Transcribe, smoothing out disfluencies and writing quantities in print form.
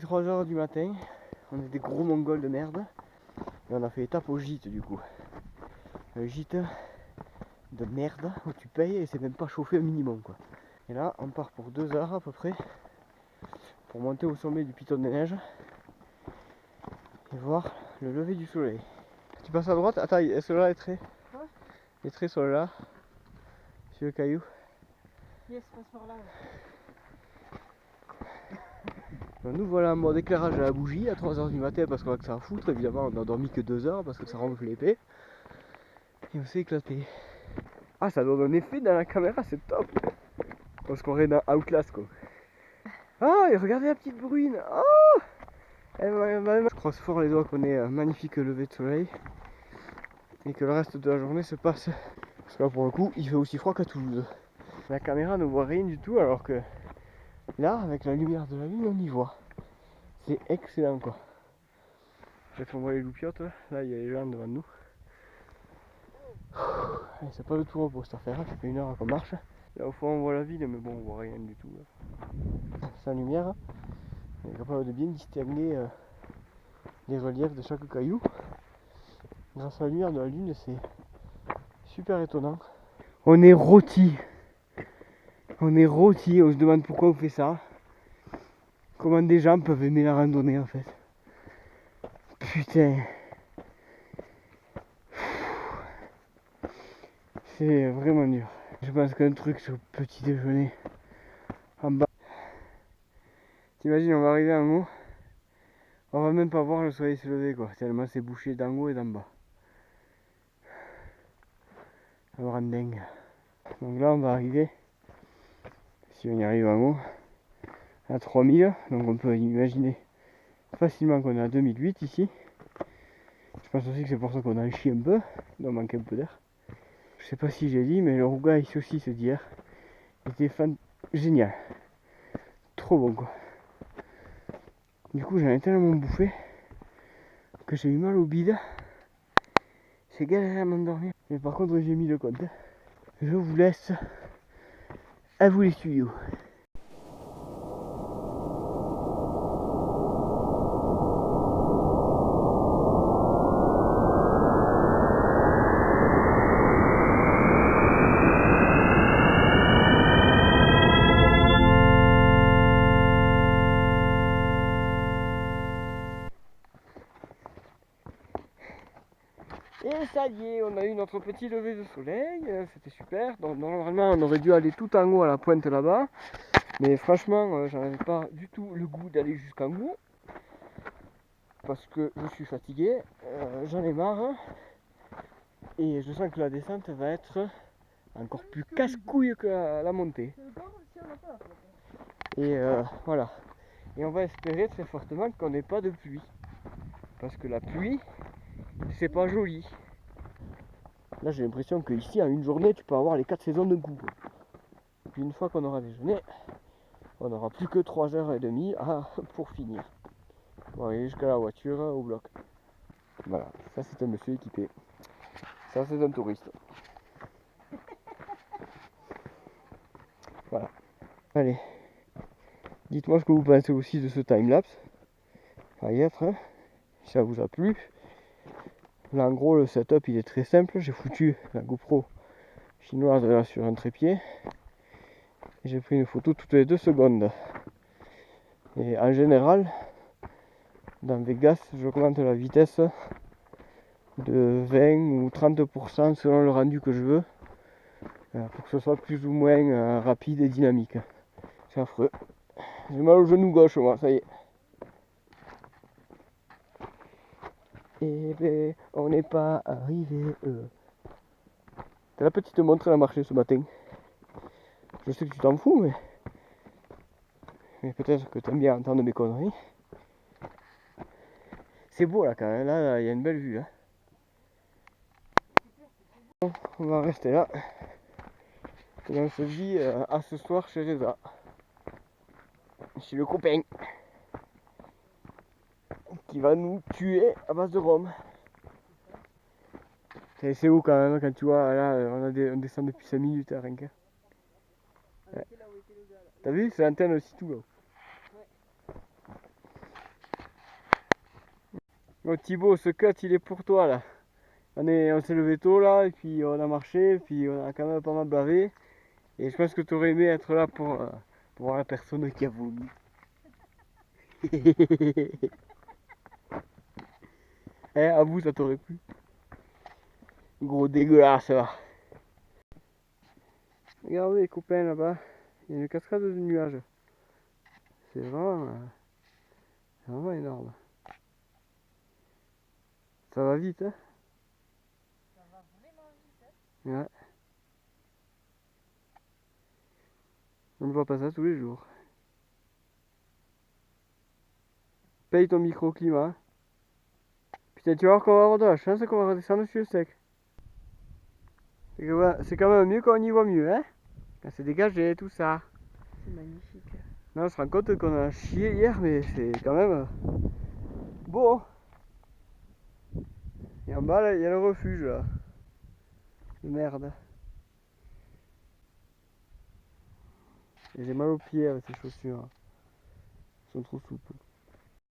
3 h du matin. On est des gros mongols de merde. Et on a fait étape au gîte du coup. Le gîte de merde où tu payes et c'est même pas chauffé au minimum quoi. Et là on part pour 2 heures à peu près pour monter au sommet du piton des neiges et voir le lever du soleil. Tu passes à droite. Attends, est-ce que là est très les traits sont là sur le caillou. Yes, passe par là. Donc nous voilà en mode éclairage à la bougie à 3 h du matin parce qu'on a que ça à foutre. Évidemment on a dormi que 2 heures parce que ça ronfle l'épée. Et on s'est éclaté. Ah, ça donne un effet dans la caméra, c'est top. On se croirait dans Outlast quoi. Ah, et regardez la petite bruine. Oh, je croise fort les doigts qu'on ait un magnifique lever de soleil et que le reste de la journée se passe. Parce que là pour le coup il fait aussi froid qu'à Toulouse. La caméra ne voit rien du tout alors que là avec la lumière de la lune on y voit. C'est excellent quoi. Peut-être qu'on voit les loupiottes, là il y a les gens devant nous. C'est pas le tout repos cette affaire, ça fait 1 heure qu'on marche. Là au fond on voit la ville mais bon on voit rien du tout. Sans lumière, on est capable de bien distinguer les reliefs de chaque caillou. Grâce à la lumière de la lune c'est super étonnant. On est rôti. On se demande pourquoi on fait ça. Comment des gens peuvent aimer la randonnée en fait. Putain. C'est vraiment dur. Je pense qu'un truc sur le petit déjeuner en bas. T'imagines on va arriver en haut. On va même pas voir le soleil se lever quoi. Tellement c'est bouché d'en haut et d'en bas. Ça me rend dingue. Donc là on va arriver. Si on y arrive en haut. À 3000. Donc on peut imaginer facilement qu'on est à 2008 ici. Je pense aussi que c'est pour ça qu'on a chié un peu. On manque un peu d'air. Je sais pas si j'ai dit mais le rougail saucisse d'hier était génial. Trop bon quoi. Du coup j'en ai tellement bouffé que j'ai eu mal au bide. J'ai galéré à m'endormir. Mais par contre j'ai mis le compte. Je vous laisse. À vous les studios. Et ça y est, on a eu notre petit lever de soleil, c'était super. Donc normalement on aurait dû aller tout en haut à la pointe là-bas. Mais franchement j'en avais pas du tout le goût d'aller jusqu'en haut. Parce que je suis fatigué, j'en ai marre. Et je sens que la descente va être encore plus casse-couille que la montée. Et voilà. Et on va espérer très fortement qu'on n'ait pas de pluie. Parce que la pluie, c'est pas joli. Là j'ai l'impression qu'ici en une journée tu peux avoir les 4 saisons d'un coup. Puis une fois qu'on aura déjeuné, on n'aura plus que 3h30 pour finir. Pour arriver jusqu'à la voiture au bloc. Voilà, ça c'est un monsieur équipé. Ça c'est un touriste. Voilà. Allez. Dites-moi ce que vous pensez aussi de ce timelapse. Ça y être, hein, si ça vous a plu. Là en gros le setup il est très simple. J'ai foutu la GoPro chinoise là sur un trépied. J'ai pris une photo toutes les 2 secondes. Et en général, dans Vegas, j'augmente la vitesse de 20 ou 30% selon le rendu que je veux. Pour que ce soit plus ou moins rapide et dynamique. C'est affreux. J'ai mal au genou gauche moi, ça y est. Et ben, on n'est pas arrivé. T'as la petite montre elle a marché ce matin. Je sais que tu t'en fous, mais peut-être que t'aimes bien entendre mes conneries. C'est beau là quand même, là il y a une belle vue. Hein. Bon, on va rester là. Et on se dit à ce soir chez Reza. Chez le copain. Qui va nous tuer à base de rhum. C'est où quand même quand tu vois là on descend depuis 5 minutes à rien que. Ouais. T'as vu c'est l'antenne aussi tout là. Oh Thibaut, ce cut il est pour toi là. On s'est levé tôt là, et puis on a marché, et puis on a quand même pas mal bavé. Et je pense que tu aurais aimé être là pour voir la personne qui a vomi. À vous, ça t'aurait plu. Gros dégueulasse là. Regardez les copains là-bas, il y a une cascade de nuages. C'est vraiment énorme. Ça va vite, hein? Ça va vraiment vite, hein. Ouais. On ne voit pas ça tous les jours. Paye ton microclimat. Putain, tu vas voir qu'on va avoir de la chance qu'on va redescendre sur le sec. C'est quand même mieux quand on y voit mieux, hein? Quand c'est dégagé, tout ça. C'est magnifique. Là, on se rend compte qu'on a chié hier, mais c'est quand même beau. Et en bas, là, il y a le refuge, là. De merde. Et j'ai mal aux pieds avec ces chaussures. Elles sont trop souples.